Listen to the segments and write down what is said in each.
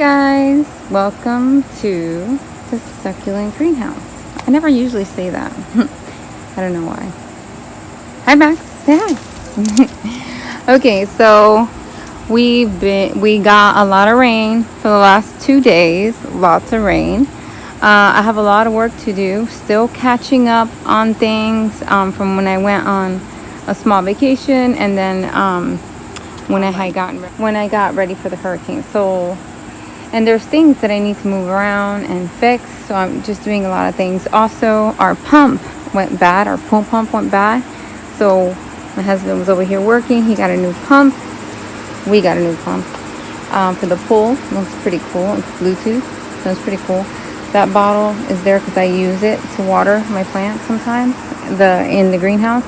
Guys, welcome to the succulent greenhouse. I never usually say that. I don't know why. Hi Max, say hi. Okay, so we got a lot of rain for the last 2 days. Lots of rain. I have a lot of work to do. Still catching up on things from when I went on a small vacation, and then when I got ready for the hurricane. And there's things that I need to move around and fix, so I'm just doing a lot of things. Also, our pump went bad. Our pool pump went bad. So my husband was over here working. He got a new pump. We got a new pump for the pool. It looks pretty cool. It's Bluetooth, so it's pretty cool. That bottle is there because I use it to water my plants sometimes in the greenhouse.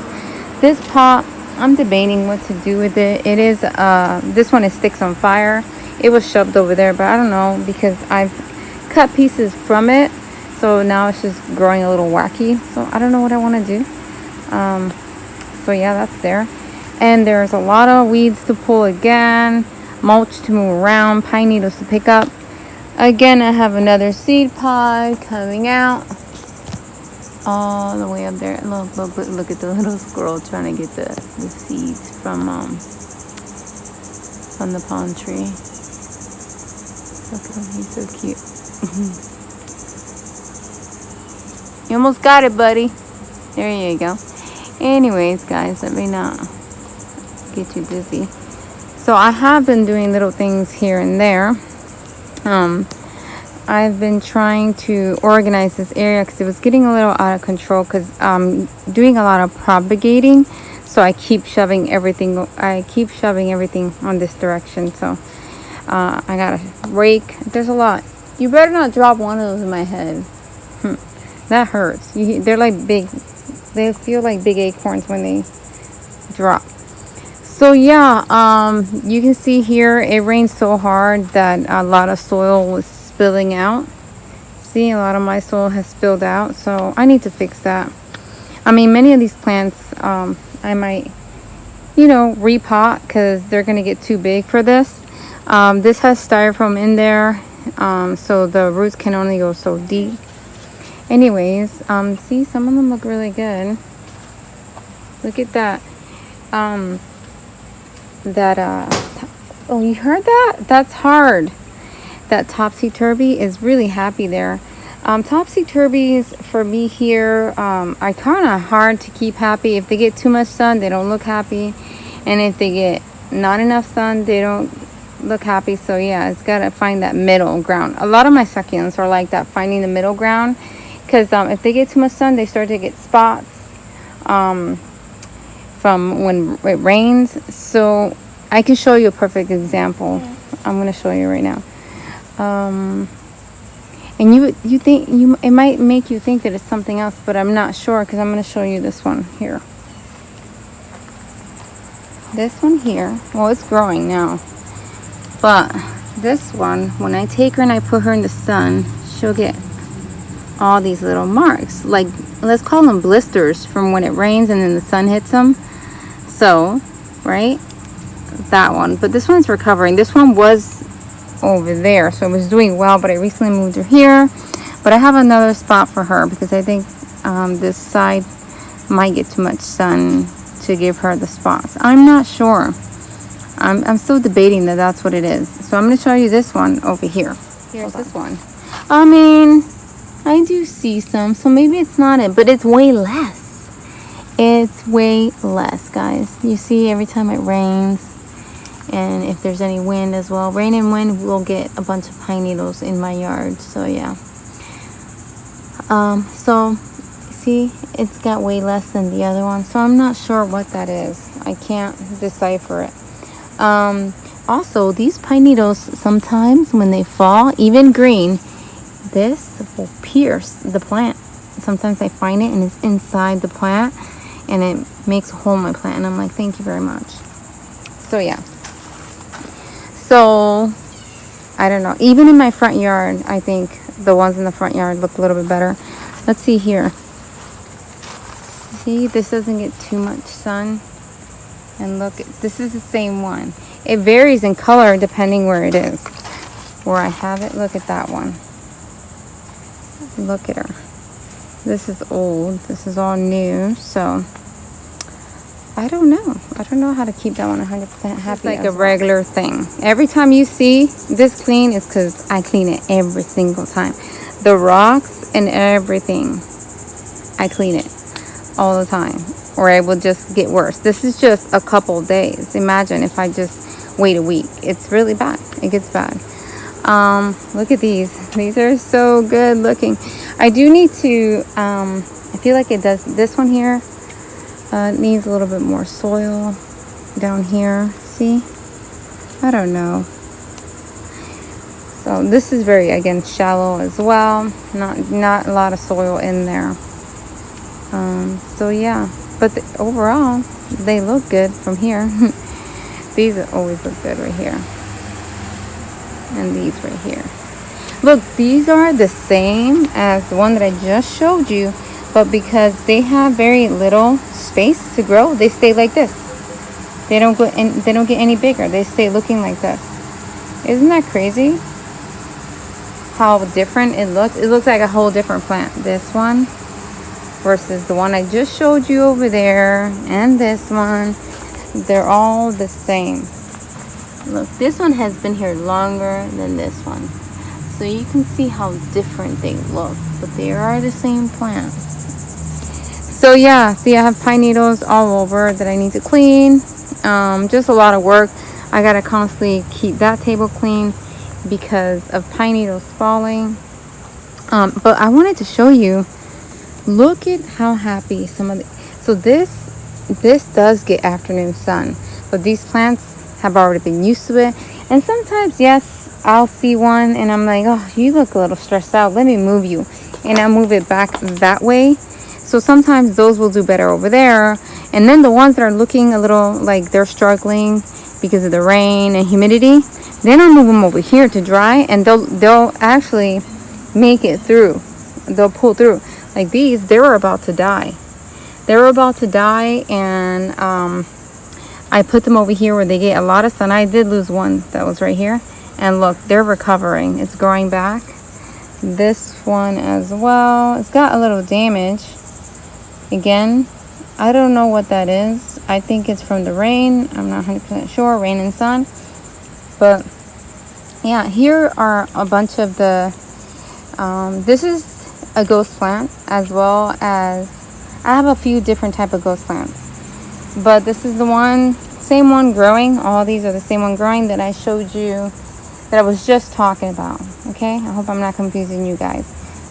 This pot, I'm debating what to do with it. It is this one is sticks on fire. It was shoved over there, but I don't know, because I've cut pieces from it, so now it's just growing a little wacky. So I don't know what I want to do. So yeah, that's there. And there's a lot of weeds to pull again, mulch to move around, pine needles to pick up. Again, I have another seed pod coming out all the way up there. Look at the little squirrel trying to get the seeds from the palm tree. Look at him, he's so cute. You almost got it, buddy. There you go. Anyways, guys, let me not get too busy. So I have been doing little things here and there. I've been trying to organize this area because it was getting a little out of control, because I'm doing a lot of propagating. So I keep shoving everything on this direction. So I got a rake. There's a lot. You better not drop one of those in my head. That hurts. They're like big. They feel like big acorns when they drop. So yeah, you can see here it rained so hard that a lot of soil was spilling out. See, a lot of my soil has spilled out. So I need to fix that. I mean, many of these plants, I might, repot because they're gonna get too big for this. This has styrofoam in there, so the roots can only go so deep. Anyways, see, some of them look really good. Look at that. Oh, you heard that? That's hard. That topsy-turvy is really happy there. Topsy-turvies for me here are kind of hard to keep happy. If they get too much sun, they don't look happy. And if they get not enough sun, they don't look happy. So yeah, it's got to find that middle ground. A lot of my succulents are like that, finding the middle ground. Because if they get too much sun, they start to get spots from when it rains. So I can show you a perfect example. Yeah. I'm going to show you right now. And you think it might make you think that it's something else, but I'm not sure, because I'm going to show you this one here. This one here, well, it's growing now, but this one, when I take her and I put her in the sun, she'll get all these little marks, like, let's call them blisters, from when it rains and then the sun hits them. So, right, that one. But this one's recovering. This one was over there, so it was doing well, but I recently moved her here. But I have another spot for her, because I think this side might get too much sun to give her the spots. I'm not sure. I'm still debating that's what it is. So I'm going to show you this one over here. Here's this one. I mean, I do see some, so maybe it's not it, but it's way less. It's way less, guys. You see, every time it rains, and if there's any wind as well, rain and wind will get a bunch of pine needles in my yard. So yeah. So see, it's got way less than the other one, so I'm not sure what that is. I can't decipher it. Also, these pine needles, sometimes when they fall, even green, this will pierce the plant. Sometimes I find it and it's inside the plant, and it makes a hole in my plant, and I'm like, thank you very much. So yeah. So I don't know. Even in my front yard, I think the ones in the front yard look a little bit better. Let's see here. See, this doesn't get too much sun. And look, this is the same one. It varies in color depending where it is. where I have it. Look at that one. Look at her. This is old. This is all new. So I don't know. I don't know how to keep that one 100% happy. It's like a regular thing. Every time you see this clean, it's because I clean it every single time. The rocks and everything, I clean it all the time, or it will just get worse. This is just a couple days. Imagine if I just wait a week. It's really bad. It gets bad. Look at these. These are so good looking. I do need to, I feel like it does, this one here needs a little bit more soil down here. See? I don't know. So this is very, again, shallow as well. Not a lot of soil in there. So yeah, but overall, they look good from here. These always look good right here. And these right here. Look, these are the same as the one that I just showed you, but because they have very little space to grow, they stay like this. They don't get any bigger. They stay looking like this. Isn't that crazy? How different it looks. It looks like a whole different plant. This one versus the one I just showed you over there, and this one, they're all the same. Look, this one has been here longer than this one, so you can see how different they look, but they are the same plant. So yeah, see, I have pine needles all over that I need to clean. Just a lot of work. I gotta constantly keep that table clean because of pine needles falling. But I wanted to show you, look at how happy some of the, so this does get afternoon sun, but these plants have already been used to it. And sometimes, yes, I'll see one and I'm like, oh, you look a little stressed out, let me move you, and I move it back that way. So sometimes those will do better over there, and then the ones that are looking a little like they're struggling because of the rain and humidity, then I'll move them over here to dry, and they'll actually make it through. They'll pull through. Like these, they were about to die. They were about to die, and I put them over here where they get a lot of sun. I did lose one that was right here, and look, they're recovering. It's growing back. This one as well. It's got a little damage. Again, I don't know what that is. I think it's from the rain. I'm not 100% sure. Rain and sun. But yeah, here are a bunch of the, this is a ghost plant, as well as, I have a few different type of ghost plants. But this is the one, same one growing. All these are the same one growing that I showed you, that I was just talking about. Okay, I hope I'm not confusing you guys.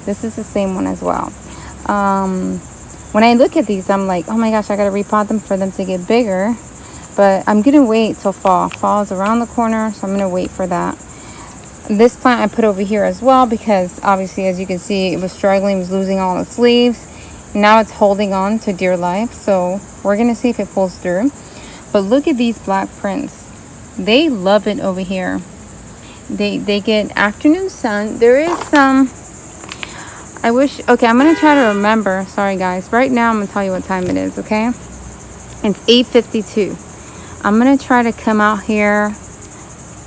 This is the same one as well. When I look at these, I'm like, oh my gosh, I gotta repot them for them to get bigger. But I'm gonna wait till fall. Fall is around the corner, so I'm gonna wait for that. This plant I put over here as well, because obviously, as you can see, it was struggling, it was losing all its leaves. Now it's holding on to dear life, so we're gonna see if it pulls through. But look at these black prints. They love it over here. They get afternoon sun. There is some, I wish, okay, I'm gonna try to remember. Sorry guys, right now I'm gonna tell you what time it is, okay? It's 8:52. I'm gonna try to come out here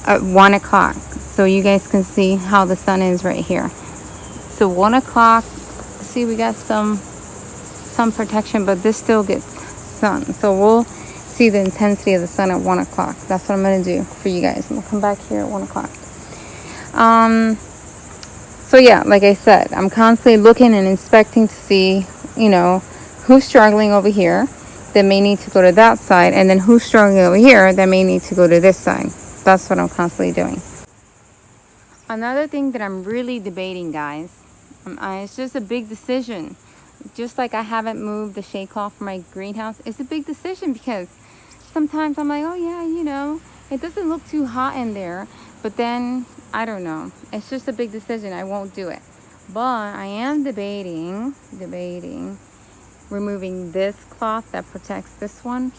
at 1 o'clock so you guys can see how the sun is right here. So 1 o'clock, see, we got some protection, but this still gets sun. So we'll see the intensity of the sun at 1 o'clock. That's what I'm gonna do for you guys. I'm gonna come back here at 1 o'clock. So yeah, like I said, I'm constantly looking and inspecting to see, you know, who's struggling over here that may need to go to that side, and then who's struggling over here that may need to go to this side. That's what I'm constantly doing. Another thing that I'm really debating, guys, it's just a big decision. Just like I haven't moved the shade cloth for my greenhouse, it's a big decision because sometimes I'm like, oh yeah, you know, it doesn't look too hot in there, but then I don't know. It's just a big decision. I won't do it. But I am debating removing this cloth that protects this one.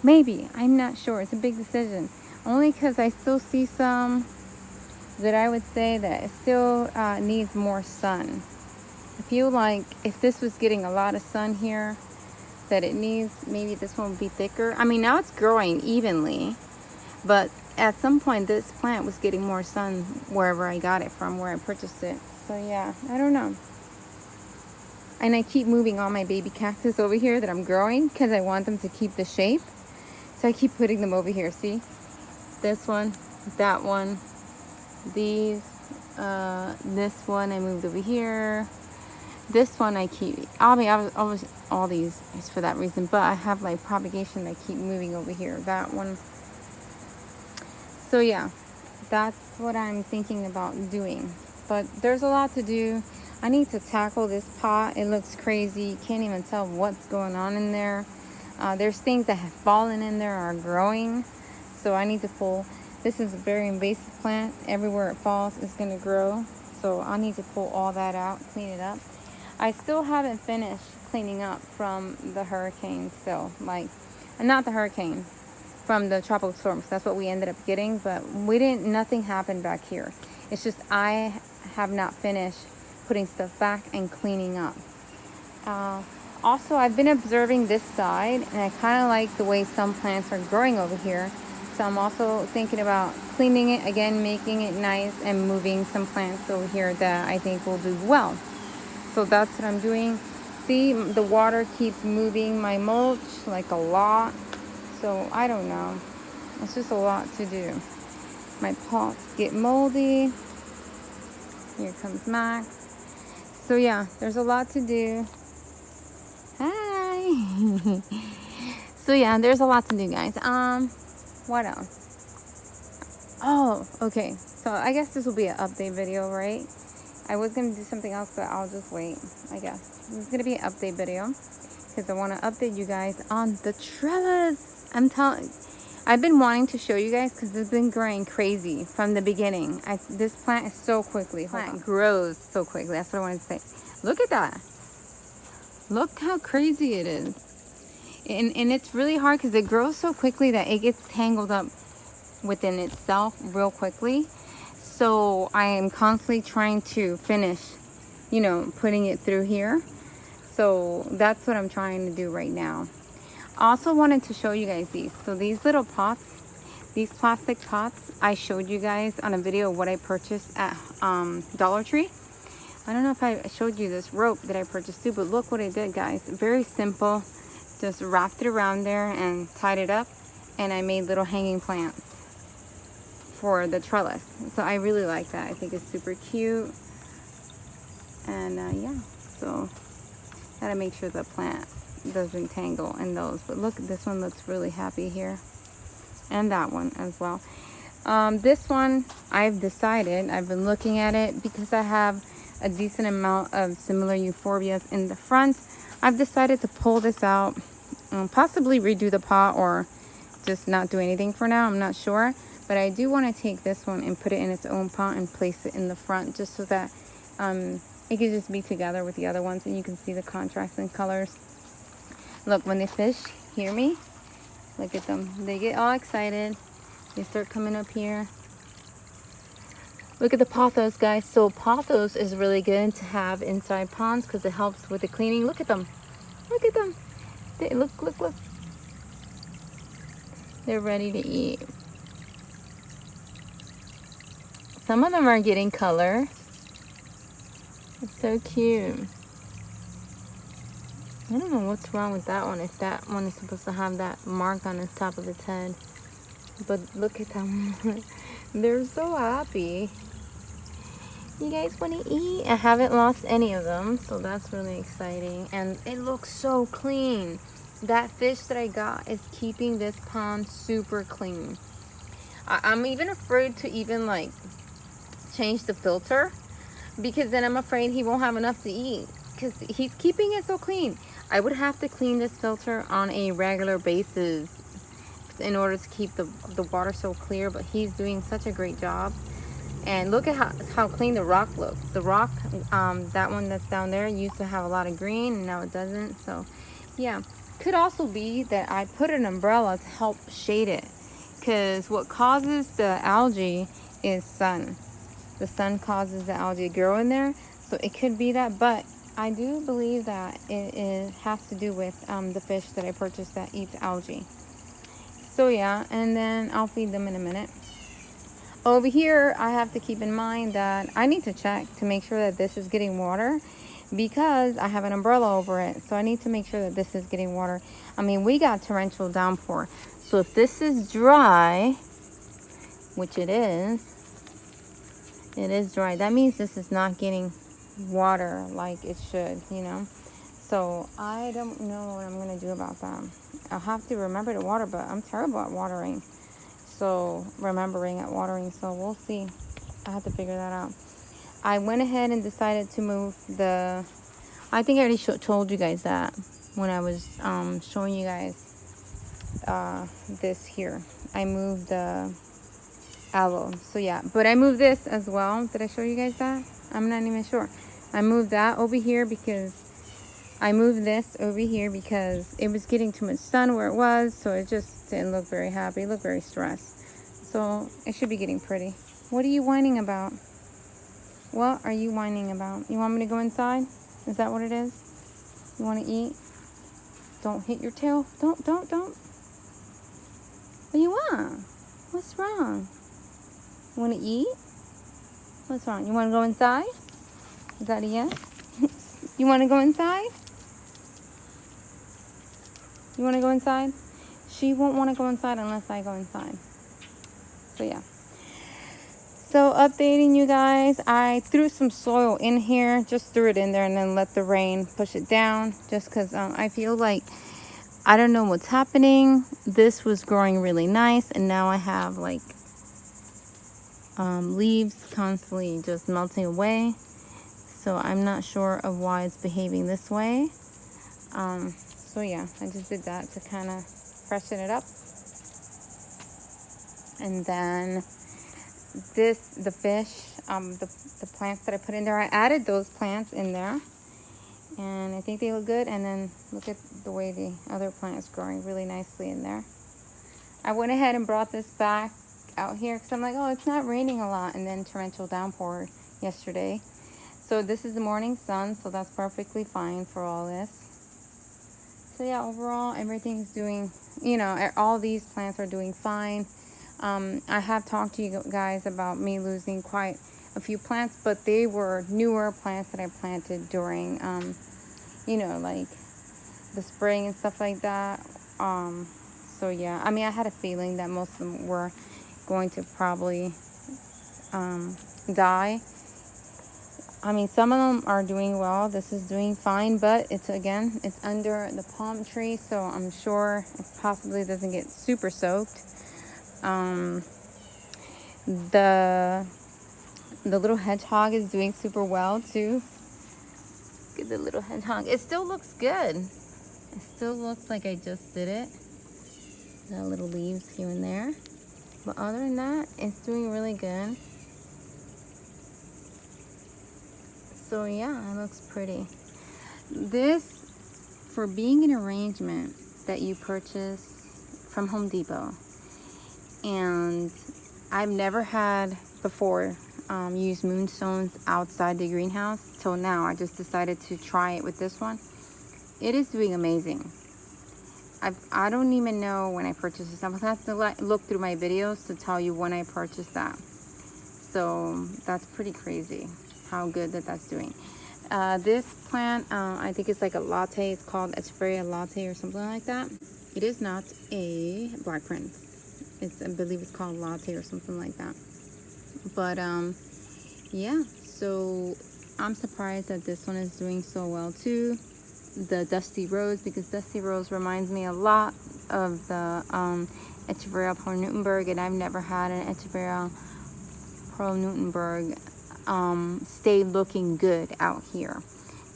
Maybe. I'm not sure. It's a big decision. Only because I still see some that I would say that it still needs more sun. I feel like if this was getting a lot of sun here, that it needs, maybe this one would be thicker. I mean, now it's growing evenly, but at some point this plant was getting more sun wherever I got it from, where I purchased it. So yeah, I don't know. And I keep moving all my baby cactus over here that I'm growing because I want them to keep the shape. So I keep putting them over here. See? This one, that one, these, this one I moved over here. This one I keep, I was all these is for that reason, but I have like propagation that I keep moving over here. That one. So yeah, that's what I'm thinking about doing. But there's a lot to do. I need to tackle this pot. It looks crazy. You can't even tell what's going on in there. There's things that have fallen in there are growing. So I need to pull. This is a very invasive plant. Everywhere it falls, it's going to grow. So I need to pull all that out, clean it up. I still haven't finished cleaning up from the hurricane still. Like, not the hurricane, from the tropical storms. That's what we ended up getting. But nothing happened back here. It's just I have not finished putting stuff back and cleaning up. Also, I've been observing this side, and I kind of like the way some plants are growing over here. So I'm also thinking about cleaning it again, making it nice, and moving some plants over here that I think will do well. So that's what I'm doing. See, the water keeps moving my mulch like a lot. So I don't know. It's just a lot to do. My pots get moldy. Here comes Max. So yeah, there's a lot to do. Hi. So yeah, there's a lot to do, guys. What else? Oh, okay. So I guess this will be an update video, right? I was gonna do something else, but I'll just wait. I guess this is gonna be an update video because I want to update you guys on the trellis. I've been wanting to show you guys because it's been growing crazy from the beginning. This plant is so quickly. Plant grows so quickly. That's what I wanted to say. Look at that. Look how crazy it is. And it's really hard because it grows so quickly that it gets tangled up within itself real quickly. So I am constantly trying to finish, putting it through here. So that's what I'm trying to do right now. I also wanted to show you guys these. So these little pots, these plastic pots, I showed you guys on a video what I purchased at Dollar Tree. I don't know if I showed you this rope that I purchased too, but look what I did, guys. Very simple. Just wrapped it around there and tied it up, and I made little hanging plants for the trellis. So I really like that. I think it's super cute. And yeah, so gotta make sure the plant doesn't tangle in those. But look, this one looks really happy here, and that one as well. This one I've decided, I've been looking at it because I have a decent amount of similar euphorbias in the front. I've decided to pull this out, possibly redo the pot or just not do anything for now. I'm not sure, but I do want to take this one and put it in its own pot and place it in the front just so that it can just be together with the other ones and you can see the contrast in colors. Look, when the fish hear me, look at them. They get all excited. They start coming up here. Look at the pothos, guys. So pothos is really good to have inside ponds because it helps with the cleaning. Look at them. Look at them. Look. They're ready to eat. Some of them are getting color. It's so cute. I don't know what's wrong with that one, if that one is supposed to have that mark on the top of its head. But look at them. They're so happy. You guys want to eat? I haven't lost any of them, so that's really exciting. And it looks so clean. That fish that I got is keeping this pond super clean. I'm even afraid to even like change the filter, because then I'm afraid he won't have enough to eat because he's keeping it so clean. I would have to clean this filter on a regular basis in order to keep the water so clear, but he's doing such a great job. And look at how clean the rock looks. The rock, that one that's down there used to have a lot of green and now it doesn't. So yeah, could also be that I put an umbrella to help shade it, because what causes the algae is sun. The sun causes the algae to grow in there, so it could be that. But I do believe that it has to do with the fish that I purchased that eats algae. So yeah, and then I'll feed them in a minute. Over here, I have to keep in mind that I need to check to make sure that this is getting water, because I have an umbrella over it. So I need to make sure that this is getting water. I mean, we got torrential downpour. So if this is dry, which it is dry. That means this is not getting water like it should, you know. So I don't know what I'm going to do about that. I'll have to remember to water, but I'm terrible at watering. So remembering at watering. So we'll see. I have to figure that out. I went ahead and decided to move the, I think I already told you guys that when I was showing you guys this here. I moved the aloe. So yeah, but I moved this as well. Did I show you guys that? I'm not even sure. I moved that over here because I moved this over here because it was getting too much sun where it was, so it just didn't look very happy. It looked very stressed. So it should be getting pretty. What are you whining about? What are you whining about? You want me to go inside? Is that what it is? You want to eat? Don't hit your tail. Don't. What do you want? What's wrong? You want to eat? What's wrong? You want to go inside? Is that a yes? You want to go inside? You want to go inside? She won't want to go inside unless I go inside. So yeah. So updating you guys, I threw some soil in here. Just threw it in there and then let the rain push it down. Just because I feel like, I don't know what's happening. This was growing really nice. And now I have like leaves constantly just melting away. So I'm not sure of why it's behaving this way. So yeah, I just did that to kind of freshen it up. And then the fish, the plants that I put in there, I added those plants in there. And I think they look good. And then look at the way the other plant is growing really nicely in there. I went ahead and brought this back out here because I'm like, oh, it's not raining a lot. And then torrential downpour yesterday. So this is the morning sun, so that's perfectly fine for all this. So yeah, overall, everything's doing, you know, all these plants are doing fine. I have talked to you guys about me losing quite a few plants, but they were newer plants that I planted during, you know, like the spring and stuff like that. So yeah, I mean, I had a feeling that most of them were going to probably die. I mean, some of them are doing well. This is doing fine, but it's under the palm tree, so I'm sure it possibly doesn't get super soaked. The little hedgehog is doing super well too. Look at the little hedgehog. It still looks good. It still looks like I just did it. Got little leaves here and there, but other than that, it's doing really good. So yeah, it looks pretty. This, for being an arrangement that you purchase from Home Depot, and I've never had before used moonstones outside the greenhouse till now. I just decided to try it with this one. It is doing amazing. I don't even know when I purchased this. I'll have to look through my videos to tell you when I purchased that. So that's pretty crazy how good that's doing. This plant, I think it's like a latte. It's called Echeveria latte or something like that. It is not a black prince. I believe it's called latte or something like that. But yeah, so I'm surprised that this one is doing so well too. The Dusty Rose, because Dusty Rose reminds me a lot of the Echeveria Pearl-Newtonburg, and I've never had an Echeveria Pearl-Newtonburg stay looking good out here.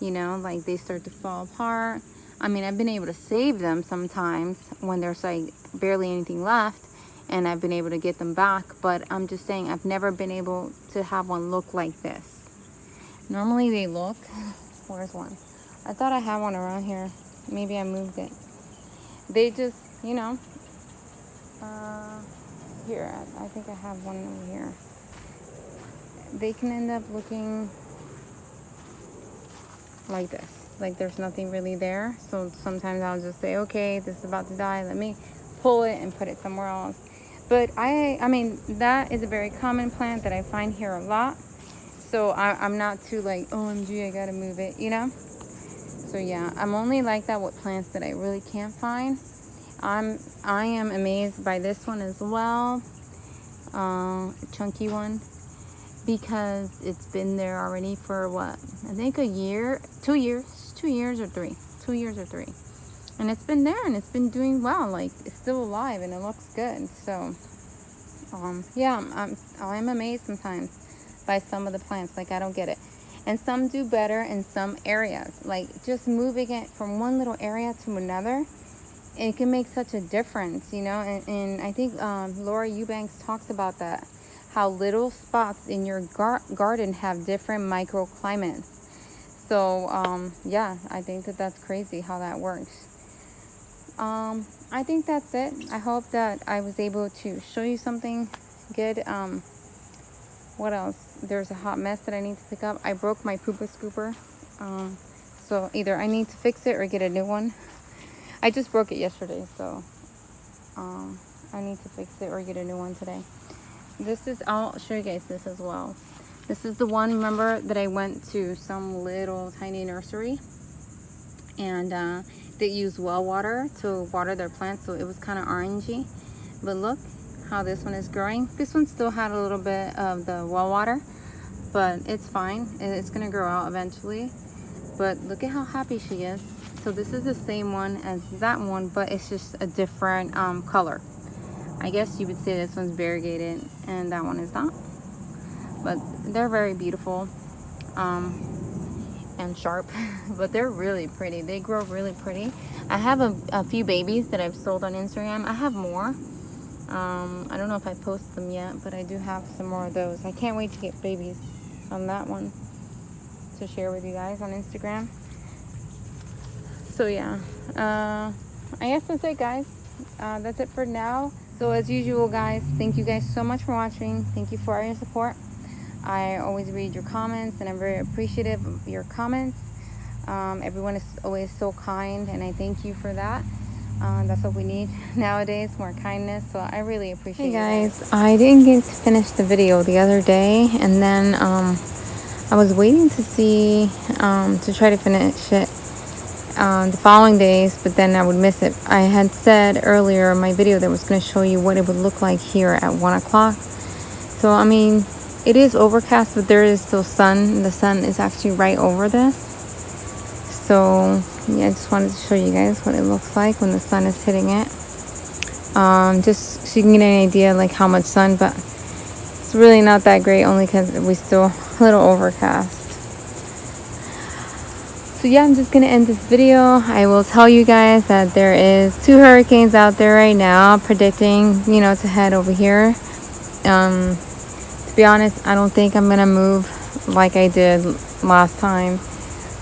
You know, like they start to fall apart. I mean, I've been able to save them sometimes when there's like barely anything left, and I've been able to get them back, but I'm just saying I've never been able to have one look like this. Normally they look, where's one? I thought I had one around here. Maybe I moved it. They just, you know, here, I think I have one over here. They can end up looking like this, like there's nothing really there. So sometimes I'll just say, okay, this is about to die, let me pull it and put it somewhere else. But I mean, that is a very common plant that I find here a lot. So I'm not too like, OMG, I gotta move it, you know? So yeah, I'm only like that with plants that I really can't find. I am amazed by this one as well, chunky one, because it's been there already for what, I think a year, 2 years, 2 years or three, 2 years or three, and it's been there and it's been doing well. Like, it's still alive and it looks good. So yeah, I'm amazed sometimes by some of the plants. Like, I don't get it. And some do better in some areas. Like, just moving it from one little area to another, it can make such a difference, you know. And I think Laura Eubanks talks about that, how little spots in your garden have different microclimates. So yeah, I think that that's crazy how that works. I think that's it. I hope that I was able to show you something good. What else? There's a hot mess that I need to pick up. I broke my pooper scooper. So either I need to fix it or get a new one. I just broke it yesterday, so I need to fix it or get a new one today. This is, I'll show you guys this as well. This is the one, remember, that I went to some little tiny nursery, and they use well water to water their plants, so it was kind of orangey. But look how this one is growing. This one still had a little bit of the well water, but it's fine. It's gonna grow out eventually. But look at how happy she is. So this is the same one as that one, but it's just a different color. I guess you would say this one's variegated and that one is not. But they're very beautiful and sharp. But they're really pretty. They grow really pretty. I have a few babies that I've sold on Instagram. I have more. I don't know if I post them yet, but I do have some more of those. I can't wait to get babies on that one to share with you guys on Instagram. So yeah, I guess that's it, guys. That's it for now. So as usual, guys, thank you guys so much for watching. Thank you for all your support. I always read your comments, and I'm very appreciative of your comments. Everyone is always so kind, and I thank you for that. That's what we need nowadays, more kindness. So I really appreciate it. Hey guys, I didn't get to finish the video the other day, and then I was waiting to see to try to finish it the following days, but then I would miss it. I had said earlier in my video that I was going to show you what it would look like here at 1 o'clock. So I mean, it is overcast, but there is still sun. The sun is actually right over this. So yeah, I just wanted to show you guys what it looks like when the sun is hitting it. Just so you can get an idea like how much sun, but it's really not that great, only because we still a little overcast. So yeah, I'm just gonna end this video. I will tell you guys that there is 2 hurricanes out there right now, predicting, you know, to head over here. To be honest, I don't think I'm gonna move like I did last time.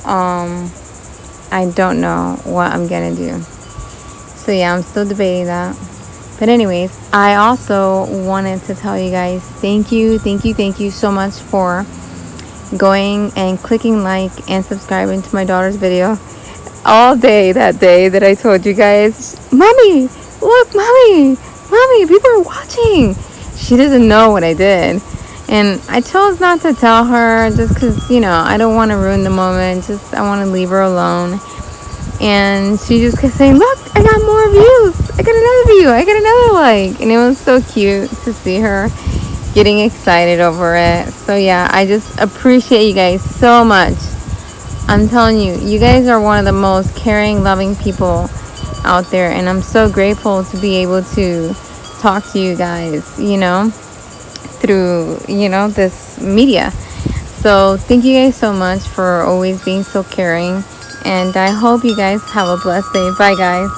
I don't know what I'm gonna do. So yeah, I'm still debating that. But anyways, I also wanted to tell you guys thank you so much for going and clicking like and subscribing to my daughter's video all day that day that I told you guys, Mommy, look, Mommy, people are watching. She doesn't know what I did. And I chose not to tell her just because, you know, I don't want to ruin the moment. I want to leave her alone. And she just kept saying, look, I got more views. I got another view. I got another like. And it was so cute to see her getting excited over it. So yeah, I just appreciate you guys so much. I'm telling you, you guys are one of the most caring, loving people out there. And I'm so grateful to be able to talk to you guys, you know, through, you know, this media. So thank you guys so much for always being so caring, and I hope you guys have a blessed day. Bye guys.